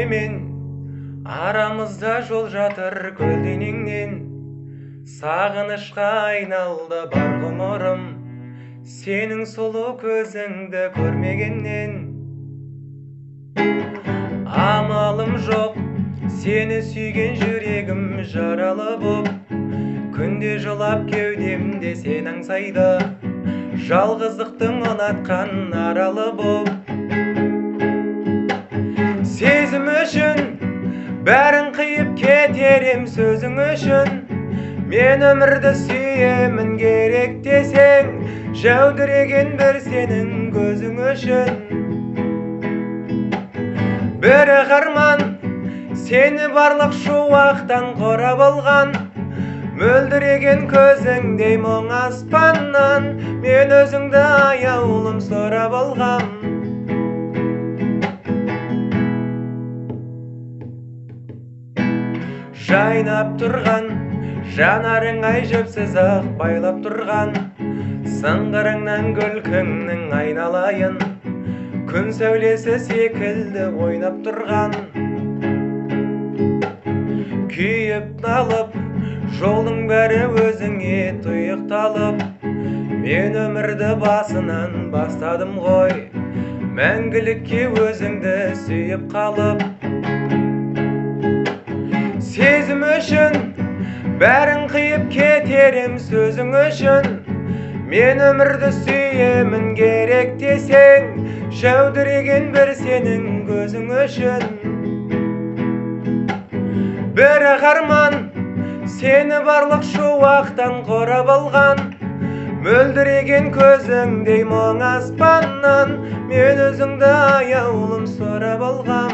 менен арамызда жол жатыр көлденеңнен. Сағынышқа айналды бар ғұмырым, сенің сұлу көзіңді көрмегеннен. Амалым жоқ, сені сүйген жүрегім жаралы боп, күнде жылап кеудемде сен аңсайды, жалғыздықтың ұнатқан аралы боп. Сезім үшін бәрін қиып кетерем сөзің үшін, мен өмірді сүйемін керек десең, жәудіреген бір сенің көзің үшін. Бір арман сені барлық шуақтан қорап алған, мөлдіреген көзіңдей мұң аспаннан, мен өзіңді аяулым сұрап алғам. Жайнап тұрған жанарың ай жіпсіз ақ байлап тұрған, сыңғырыңнан күлкіңнің айналайын, күн сәулесі секілді ойнап тұрған. Күйіп налып жолдың бәрі өзіңе тұйықталып, мен өмірді басынан бастадым ғой, мәңгілікке өзіңді сүйіп қалып. Сезім үшін бәрін қиып кетерем сөзің үшін, мен өмірді сүйемін керек десең, жәудіреген бір сенің көзің үшін. Бір арман сені барлық шуақтан қорап алған, мөлдіреген көзіңдей мұң аспаннан, мен өзіңді аяулым сұрап алғам.